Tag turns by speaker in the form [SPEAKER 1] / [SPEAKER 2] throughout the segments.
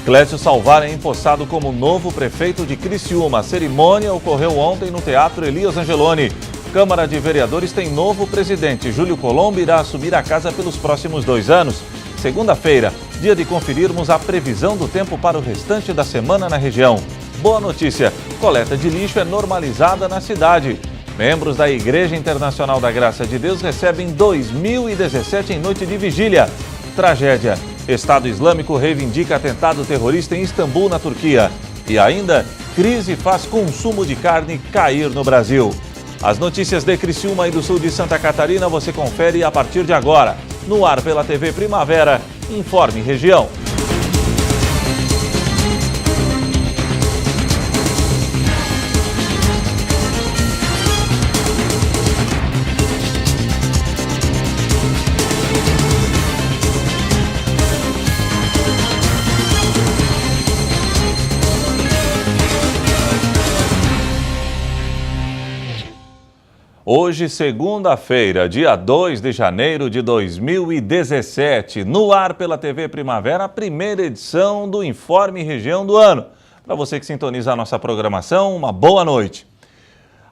[SPEAKER 1] Clécio Salvaro é empossado como novo prefeito de Criciúma. A cerimônia ocorreu ontem no Teatro Elias Angeloni. Câmara de Vereadores tem novo presidente. Júlio Colombo irá assumir a casa pelos próximos 2 anos. Segunda-feira, dia de conferirmos a previsão do tempo para o restante da semana na região. Boa notícia, coleta de lixo é normalizada na cidade. Membros da Igreja Internacional da Graça de Deus recebem 2017 em noite de vigília. Tragédia. Estado Islâmico reivindica atentado terrorista em Istambul, na Turquia. E ainda, crise faz consumo de carne cair no Brasil. As notícias de Criciúma e do sul de Santa Catarina você confere a partir de agora. No ar pela TV Primavera, Informe Região. Hoje, segunda-feira, dia 2 de janeiro de 2017, no ar pela TV Primavera, a primeira edição do Informe Região do ano. Para você que sintoniza a nossa programação, uma boa noite.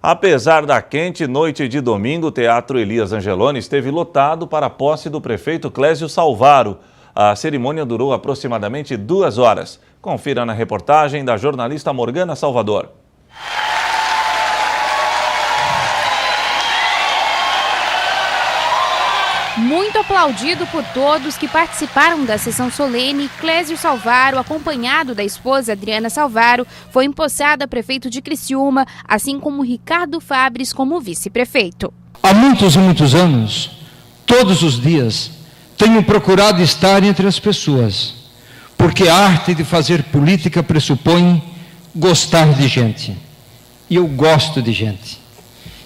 [SPEAKER 1] Apesar da quente noite de domingo, o Teatro Elias Angeloni esteve lotado para a posse do prefeito Clécio Salvaro. A cerimônia durou aproximadamente 2 horas. Confira na reportagem da jornalista Morgana Salvador.
[SPEAKER 2] Muito aplaudido por todos que participaram da sessão solene, Clécio Salvaro, acompanhado da esposa Adriana Salvaro, foi empossado a prefeito de Criciúma, assim como Ricardo Fabres como vice-prefeito.
[SPEAKER 3] Há muitos e muitos anos, todos os dias, tenho procurado estar entre as pessoas, porque a arte de fazer política pressupõe gostar de gente. E eu gosto de gente.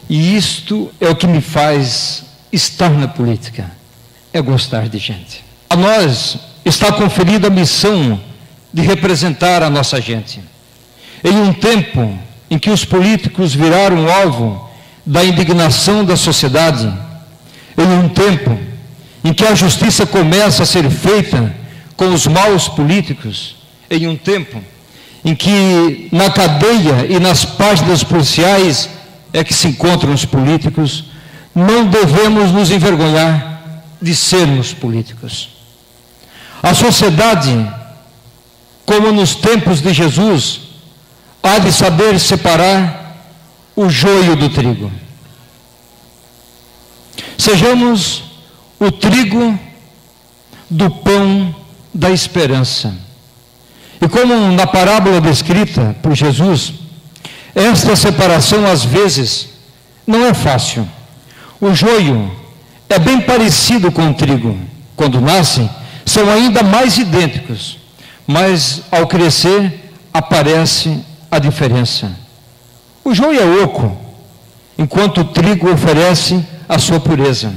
[SPEAKER 3] E isto é o que me faz estar na política, é gostar de gente. A nós está conferida a missão de representar a nossa gente. Em um tempo em que os políticos viraram alvo da indignação da sociedade, em um tempo em que a justiça começa a ser feita com os maus políticos, em um tempo em que na cadeia e nas páginas policiais é que se encontram os políticos, não devemos nos envergonhar de sermos políticos. A sociedade, como nos tempos de Jesus, há de saber separar o joio do trigo. Sejamos o trigo do pão da esperança. E como na parábola descrita por Jesus, esta separação às vezes não é fácil. O joio é bem parecido com o trigo. Quando nascem, são ainda mais idênticos, mas ao crescer aparece a diferença. O joio é oco, enquanto o trigo oferece a sua pureza.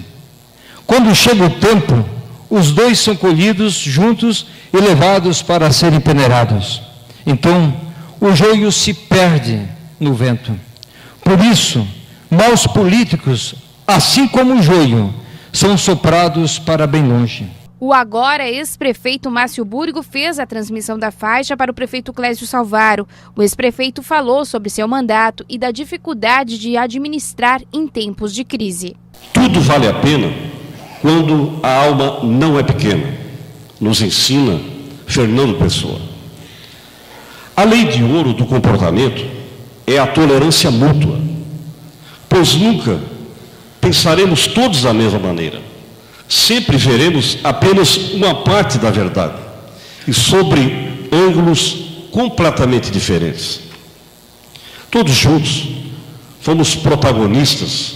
[SPEAKER 3] Quando chega o tempo, os dois são colhidos juntos e levados para serem peneirados. Então, o joio se perde no vento. Por isso, maus políticos, assim como o joio, são soprados para bem longe.
[SPEAKER 2] O agora ex-prefeito Márcio Burgo fez a transmissão da faixa para o prefeito Clécio Salvaro. O ex-prefeito falou sobre seu mandato e da dificuldade de administrar em tempos de crise.
[SPEAKER 4] Tudo vale a pena quando a alma não é pequena, nos ensina Fernando Pessoa. A lei de ouro do comportamento é a tolerância mútua, pois nunca pensaremos todos da mesma maneira. Sempre veremos apenas uma parte da verdade e sobre ângulos completamente diferentes. Todos juntos fomos protagonistas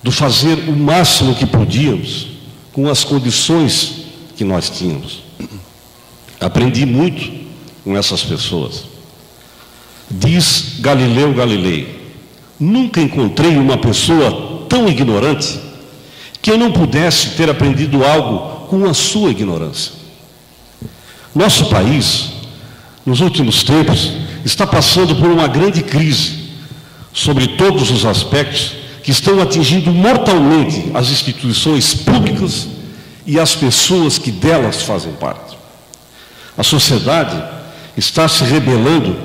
[SPEAKER 4] do fazer o máximo que podíamos com as condições que nós tínhamos. Aprendi muito com essas pessoas. Diz Galileu Galilei: nunca encontrei uma pessoa tão ignorante que eu não pudesse ter aprendido algo com a sua ignorância. Nosso país, nos últimos tempos, está passando por uma grande crise sobre todos os aspectos que estão atingindo mortalmente as instituições públicas e as pessoas que delas fazem parte. A sociedade está se rebelando,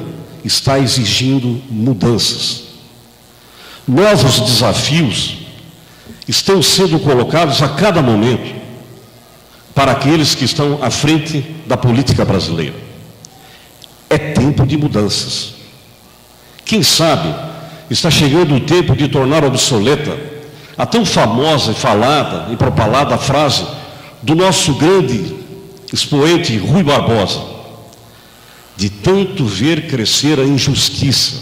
[SPEAKER 4] está exigindo mudanças. Novos desafios estão sendo colocados a cada momento para aqueles que estão à frente da política brasileira. É tempo de mudanças. Quem sabe está chegando o tempo de tornar obsoleta a tão famosa e falada e propalada frase do nosso grande expoente Rui Barbosa: de tanto ver crescer a injustiça,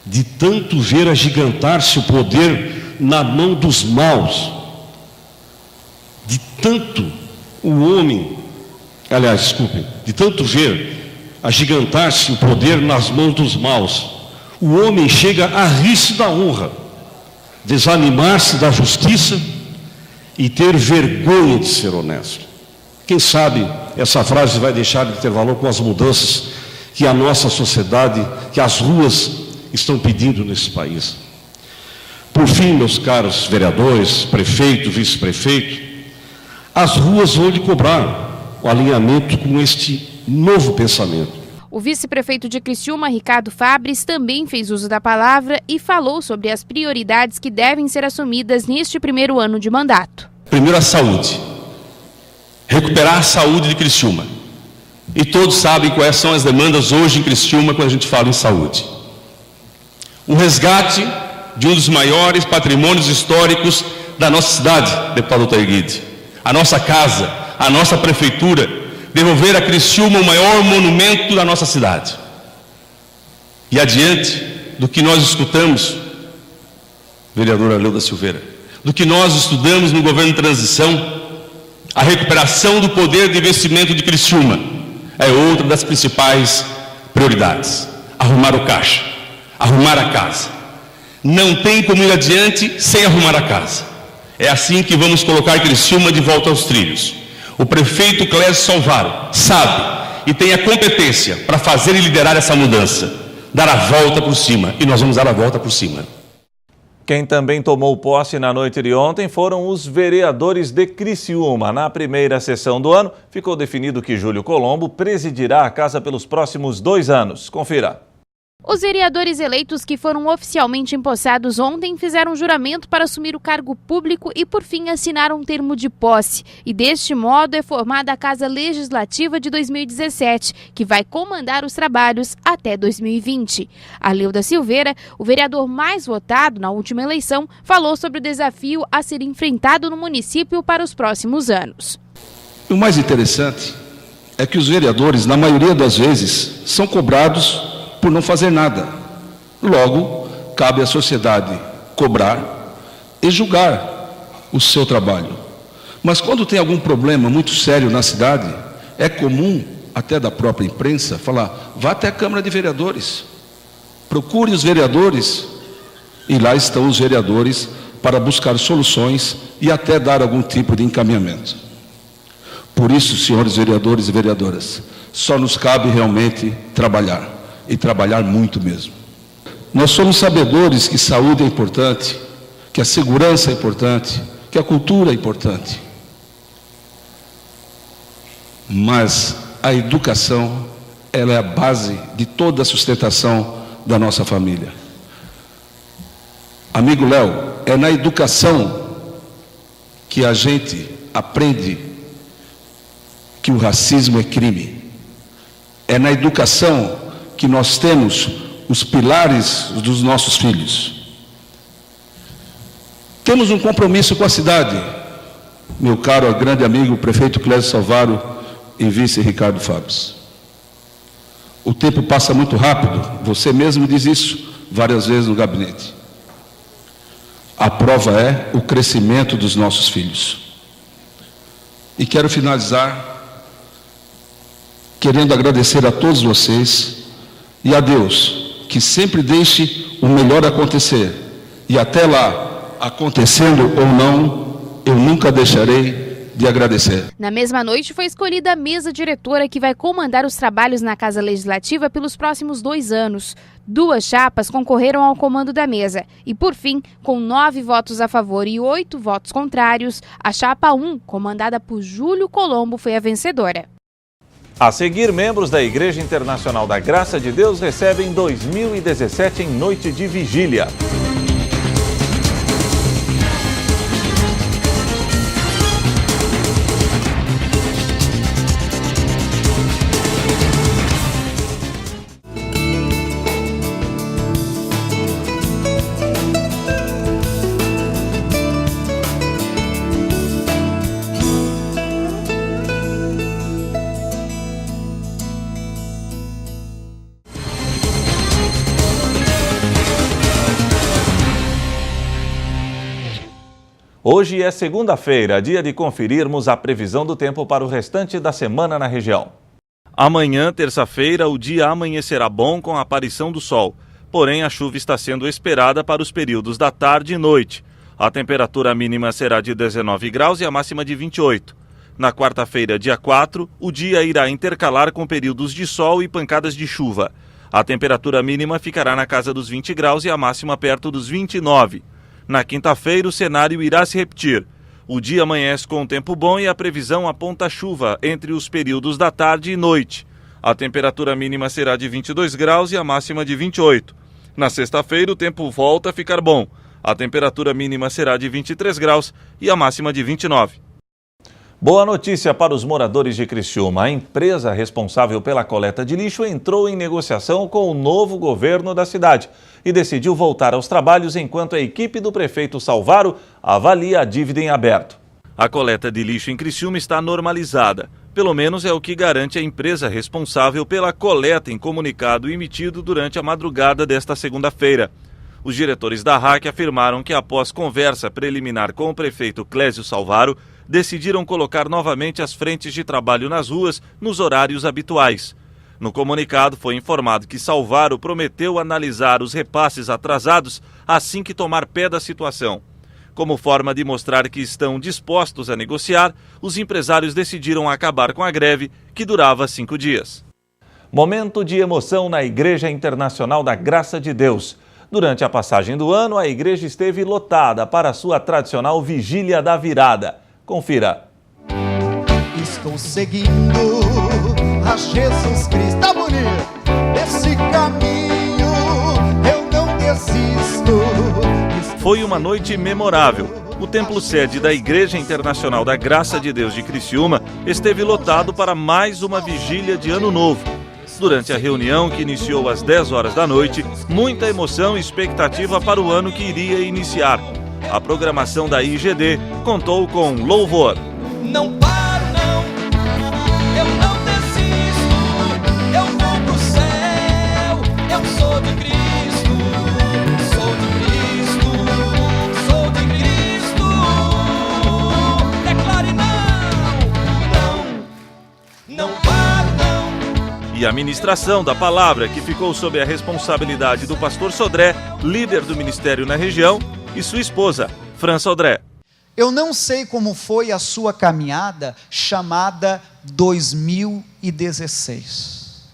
[SPEAKER 4] de tanto ver agigantar-se o poder na mão dos maus, de tanto de tanto ver agigantar-se o poder nas mãos dos maus, o homem chega a rir-se da honra, desanimar-se da justiça e ter vergonha de ser honesto. Quem sabe essa frase vai deixar de ter valor com as mudanças que a nossa sociedade, que as ruas estão pedindo nesse país. Por fim, meus caros vereadores, prefeito, vice-prefeito, as ruas vão lhe cobrar o alinhamento com este novo pensamento.
[SPEAKER 2] O vice-prefeito de Criciúma, Ricardo Fabris, também fez uso da palavra e falou sobre as prioridades que devem ser assumidas neste primeiro ano de mandato.
[SPEAKER 5] Primeiro, a saúde. Recuperar a saúde de Criciúma. E todos sabem quais são as demandas hoje em Criciúma quando a gente fala em saúde. O resgate de um dos maiores patrimônios históricos da nossa cidade, deputado Altair Guide. A nossa casa, a nossa prefeitura, devolver a Criciúma o maior monumento da nossa cidade. E adiante do que nós escutamos, vereadora Leuda Silveira, do que nós estudamos no governo de transição, a recuperação do poder de investimento de Criciúma é outra das principais prioridades. Arrumar o caixa, arrumar a casa. Não tem como ir adiante sem arrumar a casa. É assim que vamos colocar Criciúma de volta aos trilhos. O prefeito Clésio Salvaro sabe e tem a competência para fazer e liderar essa mudança, dar a volta por cima, e nós vamos dar a volta por cima.
[SPEAKER 1] Quem também tomou posse na noite de ontem foram os vereadores de Criciúma. Na primeira sessão do ano, ficou definido que Júlio Colombo presidirá a casa pelos próximos 2 anos. Confira.
[SPEAKER 2] Os vereadores eleitos que foram oficialmente empossados ontem fizeram um juramento para assumir o cargo público e, por fim, assinaram um termo de posse. E, deste modo, é formada a Casa Legislativa de 2017, que vai comandar os trabalhos até 2020. Leuda Silveira, o vereador mais votado na última eleição, falou sobre o desafio a ser enfrentado no município para os próximos anos.
[SPEAKER 6] O mais interessante é que os vereadores, na maioria das vezes, são cobrados por não fazer nada. Logo, cabe à sociedade cobrar e julgar o seu trabalho. Mas quando tem algum problema muito sério na cidade, é comum, até da própria imprensa, falar: vá até a Câmara de Vereadores, procure os vereadores, e lá estão os vereadores para buscar soluções e até dar algum tipo de encaminhamento. Por isso, senhores vereadores e vereadoras, só nos cabe realmente trabalhar. E trabalhar muito mesmo. Nós somos sabedores que saúde é importante, que a segurança é importante, que a cultura é importante. Mas a educação, ela é a base de toda a sustentação da nossa família. Amigo Léo, é na educação que a gente aprende que o racismo é crime. É na educação que nós temos os pilares dos nossos filhos. Temos um compromisso com a cidade, meu caro grande amigo prefeito Clésio Salvaro e vice Ricardo Fabris. O tempo passa muito rápido, você mesmo diz isso várias vezes no gabinete. A prova é o crescimento dos nossos filhos. E quero finalizar querendo agradecer a todos vocês e a Deus, que sempre deixe o melhor acontecer. E até lá, acontecendo ou não, eu nunca deixarei de agradecer.
[SPEAKER 2] Na mesma noite foi escolhida a mesa diretora que vai comandar os trabalhos na Casa Legislativa pelos próximos 2 anos. 2 chapas concorreram ao comando da mesa. E, por fim, com 9 votos a favor e 8 votos contrários, a chapa 1, comandada por Júlio Colombo, foi a vencedora.
[SPEAKER 1] A seguir, membros da Igreja Internacional da Graça de Deus recebem 2017 em noite de vigília. Hoje é segunda-feira, dia de conferirmos a previsão do tempo para o restante da semana na região. Amanhã, terça-feira, o dia amanhecerá bom com a aparição do sol. Porém, a chuva está sendo esperada para os períodos da tarde e noite. A temperatura mínima será de 19 graus e a máxima de 28. Na quarta-feira, dia 4, o dia irá intercalar com períodos de sol e pancadas de chuva. A temperatura mínima ficará na casa dos 20 graus e a máxima perto dos 29. Na quinta-feira, o cenário irá se repetir. O dia amanhece com um tempo bom e a previsão aponta chuva entre os períodos da tarde e noite. A temperatura mínima será de 22 graus e a máxima de 28. Na sexta-feira, o tempo volta a ficar bom. A temperatura mínima será de 23 graus e a máxima de 29. Boa notícia para os moradores de Criciúma. A empresa responsável pela coleta de lixo entrou em negociação com o novo governo da cidade e decidiu voltar aos trabalhos enquanto a equipe do prefeito Salvaro avalia a dívida em aberto. A coleta de lixo em Criciúma está normalizada. Pelo menos é o que garante a empresa responsável pela coleta em comunicado emitido durante a madrugada desta segunda-feira. Os diretores da RAC afirmaram que, após conversa preliminar com o prefeito Clésio Salvaro, decidiram colocar novamente as frentes de trabalho nas ruas nos horários habituais. No comunicado foi informado que Salvaro prometeu analisar os repasses atrasados assim que tomar pé da situação. Como forma de mostrar que estão dispostos a negociar, os empresários decidiram acabar com a greve, que durava 5 dias. Momento de emoção na Igreja Internacional da Graça de Deus. Durante a passagem do ano, a igreja esteve lotada para a sua tradicional Vigília da Virada. Confira.
[SPEAKER 7] Estou seguindo a Jesus Cristo. Tá bonito? Esse caminho eu não desisto.
[SPEAKER 1] Foi uma noite memorável. O templo sede da Igreja Internacional da Graça de Deus de Criciúma esteve lotado para mais uma vigília de Ano Novo. Durante a reunião, que iniciou às 10 horas da noite, muita emoção e expectativa para o ano que iria iniciar. A programação da IGD contou com louvor.
[SPEAKER 7] Não paro, não, eu não desisto, eu vou pro céu, eu sou de Cristo, sou de Cristo, sou de Cristo. Declare não paro, não.
[SPEAKER 1] E a ministração da palavra, que ficou sob a responsabilidade do pastor Sodré, líder do ministério na região, e sua esposa, Fran Sodré.
[SPEAKER 7] Eu não sei como foi a sua caminhada chamada 2016.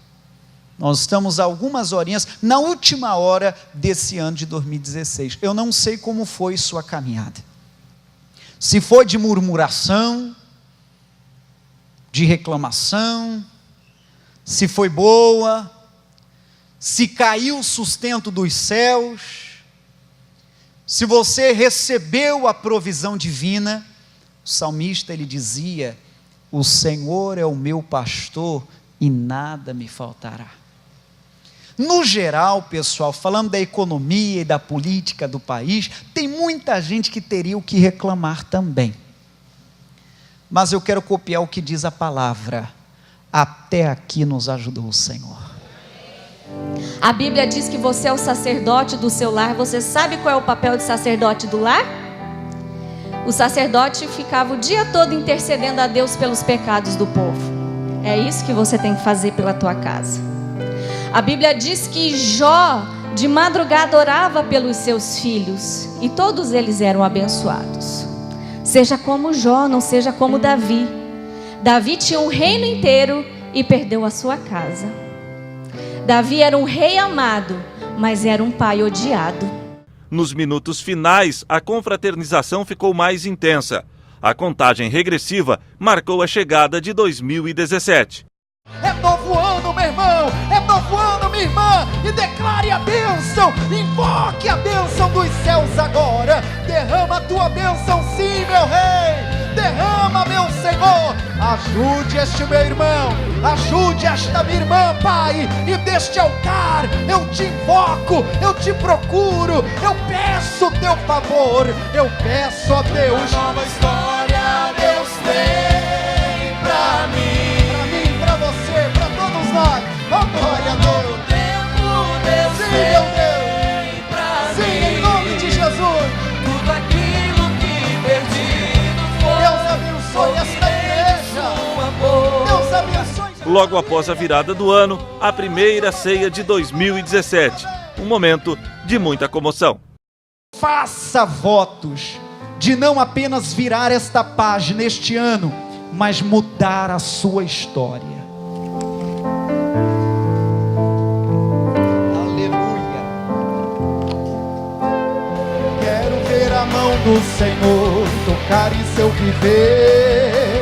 [SPEAKER 7] Nós estamos a algumas horinhas na última hora desse ano de 2016. Eu não sei como foi sua caminhada. Se foi de murmuração, de reclamação, se foi boa, se caiu o sustento dos céus, se você recebeu a provisão divina. O salmista, ele dizia: o Senhor é o meu pastor e nada me faltará. No geral, pessoal, falando da economia e da política do país, tem muita gente que teria o que reclamar também. Mas eu quero copiar o que diz a palavra: até aqui nos ajudou o Senhor.
[SPEAKER 8] A Bíblia diz que você é o sacerdote do seu lar. Você sabe qual é o papel de sacerdote do lar? O sacerdote ficava o dia todo intercedendo a Deus pelos pecados do povo. É isso que você tem que fazer pela tua casa. A Bíblia diz que Jó de madrugada orava pelos seus filhos e todos eles eram abençoados. Seja como Jó, não seja como Davi. Davi tinha um reino inteiro e perdeu a sua casa. Davi era um rei amado, mas era um pai odiado.
[SPEAKER 1] Nos minutos finais, a confraternização ficou mais intensa. A contagem regressiva marcou a chegada de 2017.
[SPEAKER 7] novo ano, meu irmão, é novo ano, minha irmã, e declare a bênção, invoque a bênção dos céus agora. Derrama a tua bênção, sim, meu rei, derrama, meu Senhor. Ajude este meu irmão, ajude esta minha irmã, Pai, e deste altar eu te invoco, eu te procuro, eu peço o teu favor, eu peço a Deus. Uma nova história Deus tem pra mim, pra você, pra todos nós. Oh, glória a Deus. Sim, meu Deus. Sim, em nome de Jesus.
[SPEAKER 9] Tudo aquilo que perdido foi.
[SPEAKER 7] Deus abençoe esta igreja. Deus abençoe.
[SPEAKER 1] Logo após a virada do ano, a primeira ceia de 2017. Um momento de muita comoção.
[SPEAKER 7] Faça votos de não apenas virar esta página este ano, mas mudar a sua história. Aleluia. Quero ver a mão do Senhor tocar em seu viver.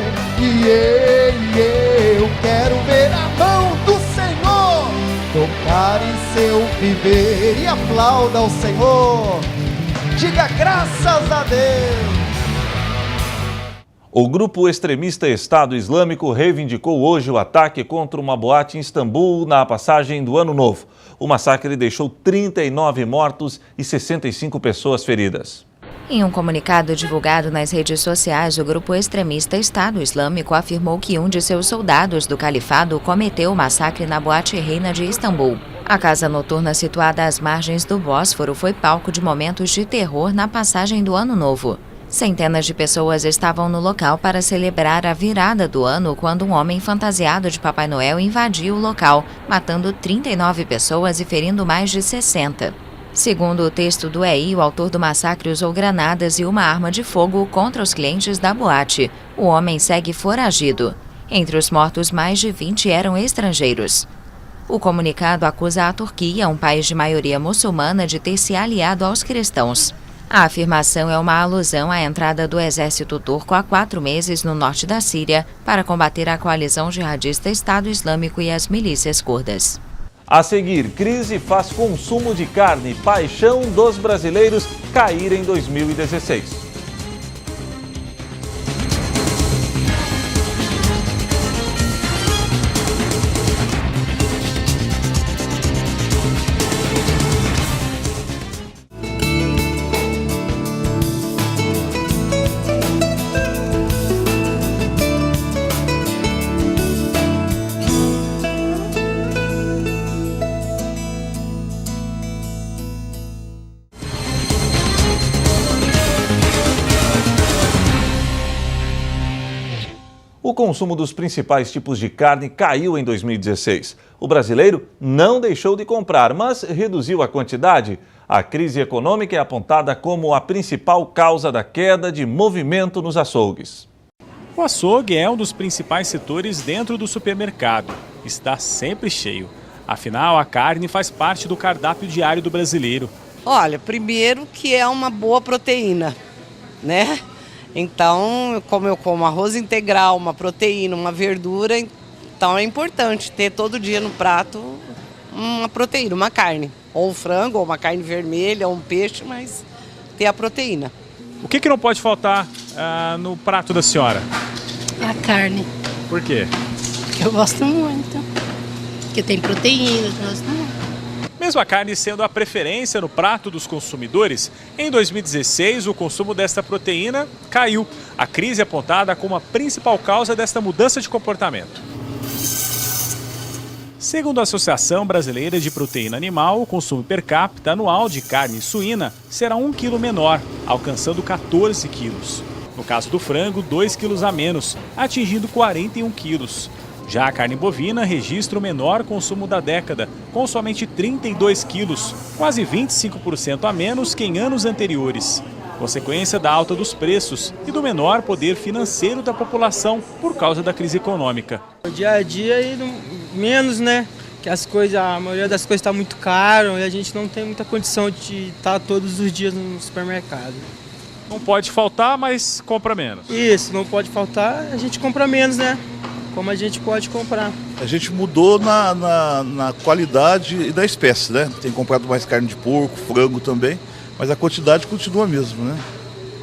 [SPEAKER 7] Eu quero ver a mão do Senhor tocar em seu viver. E aplauda ao Senhor. Diga graças a Deus.
[SPEAKER 1] O grupo extremista Estado Islâmico reivindicou hoje o ataque contra uma boate em Istambul na passagem do Ano Novo. O massacre deixou 39 mortos e 65 pessoas feridas.
[SPEAKER 10] Em um comunicado divulgado nas redes sociais, o grupo extremista Estado Islâmico afirmou que um de seus soldados do califado cometeu o massacre na boate Reina de Istambul. A casa noturna situada às margens do Bósforo foi palco de momentos de terror na passagem do Ano Novo. Centenas de pessoas estavam no local para celebrar a virada do ano quando um homem fantasiado de Papai Noel invadiu o local, matando 39 pessoas e ferindo mais de 60. Segundo o texto do EI, o autor do massacre usou granadas e uma arma de fogo contra os clientes da boate. O homem segue foragido. Entre os mortos, mais de 20 eram estrangeiros. O comunicado acusa a Turquia, um país de maioria muçulmana, de ter se aliado aos cristãos. A afirmação é uma alusão à entrada do exército turco há 4 meses no norte da Síria para combater a coalizão jihadista Estado Islâmico e as milícias curdas.
[SPEAKER 1] A seguir, crise faz consumo de carne, paixão dos brasileiros cair em 2016. O consumo dos principais tipos de carne caiu em 2016. O brasileiro não deixou de comprar, mas reduziu a quantidade. A crise econômica é apontada como a principal causa da queda de movimento nos açougues.
[SPEAKER 11] O açougue é um dos principais setores dentro do supermercado. Está sempre cheio. Afinal, a carne faz parte do cardápio diário do brasileiro.
[SPEAKER 12] Olha, primeiro que é uma boa proteína, né? Então, como eu como arroz integral, uma proteína, uma verdura, então é importante ter todo dia no prato uma proteína, uma carne. Ou um frango, ou uma carne vermelha, ou um peixe, mas ter a proteína.
[SPEAKER 11] O que não pode faltar no prato da senhora?
[SPEAKER 13] A carne.
[SPEAKER 11] Por quê?
[SPEAKER 13] Porque eu gosto muito. Porque tem proteína, eu gosto muito.
[SPEAKER 11] Mesmo a carne sendo a preferência no prato dos consumidores, em 2016 o consumo desta proteína caiu. A crise é apontada como a principal causa desta mudança de comportamento. Segundo a Associação Brasileira de Proteína Animal, o consumo per capita anual de carne suína será 1 quilo menor, alcançando 14 quilos. No caso do frango, 2 quilos a menos, atingindo 41 quilos. Já a carne bovina registra o menor consumo da década, com somente 32 quilos, quase 25% a menos que em anos anteriores. Consequência da alta dos preços e do menor poder financeiro da população por causa da crise econômica.
[SPEAKER 14] O dia a dia e menos, né? Que a maioria das coisas está muito caro e a gente não tem muita condição de estar todos os dias no supermercado.
[SPEAKER 11] Não pode faltar, mas compra menos.
[SPEAKER 14] Isso, não pode faltar, a gente compra menos, né? como a gente pode comprar.
[SPEAKER 15] A gente mudou na qualidade e da espécie, né? Tem comprado mais carne de porco, frango também, mas a quantidade continua a mesma, né?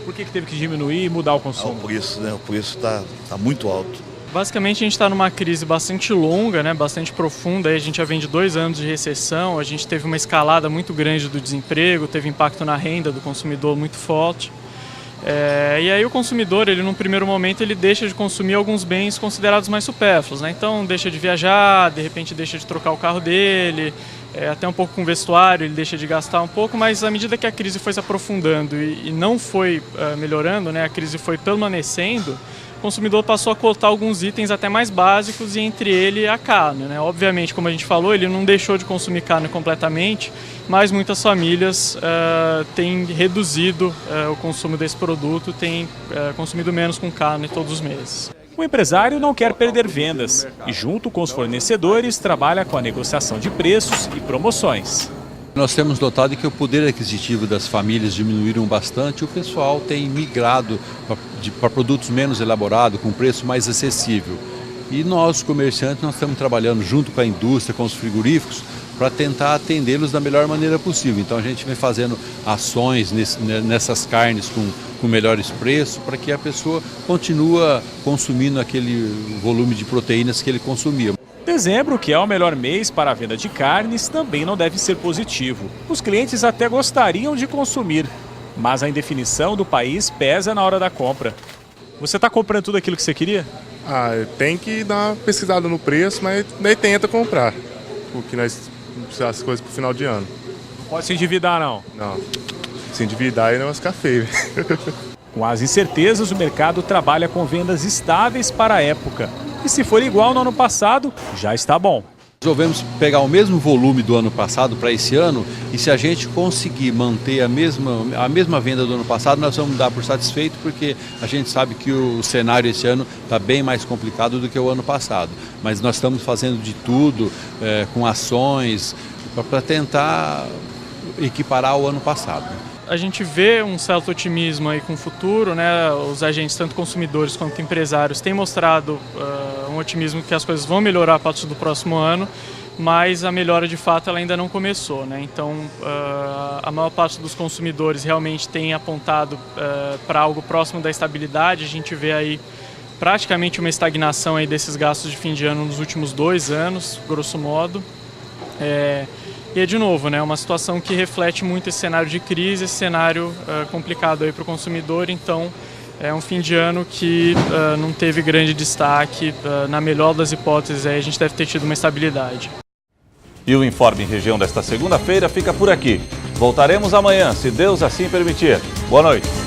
[SPEAKER 11] Por que teve que diminuir e mudar o consumo?
[SPEAKER 15] O preço, né? O preço está muito alto.
[SPEAKER 14] Basicamente a gente está numa crise bastante longa, né? Bastante profunda. Aí a gente já vem de 2 anos de recessão, a gente teve uma escalada muito grande do desemprego, teve impacto na renda do consumidor muito forte. E aí o consumidor, ele num primeiro momento, ele deixa de consumir alguns bens considerados mais supérfluos, né? Então deixa de viajar, de repente deixa de trocar o carro dele, até um pouco com vestuário, ele deixa de gastar um pouco, mas à medida que a crise foi se aprofundando e não foi melhorando, né? A crise foi permanecendo, o consumidor passou a cotar alguns itens até mais básicos e entre ele a carne, né? Obviamente, como a gente falou, ele não deixou de consumir carne completamente, mas muitas famílias têm reduzido o consumo desse produto, têm consumido menos com carne todos os meses.
[SPEAKER 11] O empresário não quer perder vendas e, junto com os fornecedores, trabalha com a negociação de preços e promoções.
[SPEAKER 16] Nós temos notado que o poder aquisitivo das famílias diminuíram bastante, o pessoal tem migrado para produtos menos elaborados, com preço mais acessível. E nós, comerciantes, nós estamos trabalhando junto com a indústria, com os frigoríficos, para tentar atendê-los da melhor maneira possível. Então a gente vem fazendo ações nessas carnes com melhores preços, para que a pessoa continue consumindo aquele volume de proteínas que ele consumia.
[SPEAKER 11] Dezembro, que é o melhor mês para a venda de carnes, também não deve ser positivo. Os clientes até gostariam de consumir, mas a indefinição do país pesa na hora da compra. Você está comprando tudo aquilo que você queria?
[SPEAKER 17] Tem que dar uma pesquisada no preço, mas daí tenta comprar, porque nós precisamos das coisas para o final de ano.
[SPEAKER 11] Não pode se endividar, não?
[SPEAKER 17] Não, se endividar aí não vai ficar feio.
[SPEAKER 11] Com as incertezas, o mercado trabalha com vendas estáveis para a época. E se for igual no ano passado, já está bom.
[SPEAKER 16] Resolvemos pegar o mesmo volume do ano passado para esse ano, e se a gente conseguir manter a mesma venda do ano passado, nós vamos dar por satisfeito, porque a gente sabe que o cenário esse ano está bem mais complicado do que o ano passado. Mas nós estamos fazendo de tudo, com ações, para tentar equiparar o ano passado.
[SPEAKER 14] A gente vê um certo otimismo aí com o futuro, né? Os agentes, tanto consumidores quanto empresários, têm mostrado um otimismo que as coisas vão melhorar a partir do próximo ano, mas a melhora de fato ela ainda não começou, né? Então a maior parte dos consumidores realmente tem apontado para algo próximo da estabilidade. A gente vê aí praticamente uma estagnação aí desses gastos de fim de ano nos últimos 2 anos, grosso modo. E é de novo, né, uma situação que reflete muito esse cenário de crise, esse cenário complicado aí para o consumidor. Então é um fim de ano que não teve grande destaque. Na melhor das hipóteses, a gente deve ter tido uma estabilidade.
[SPEAKER 1] E o Informe em Região desta segunda-feira fica por aqui. Voltaremos amanhã, se Deus assim permitir. Boa noite.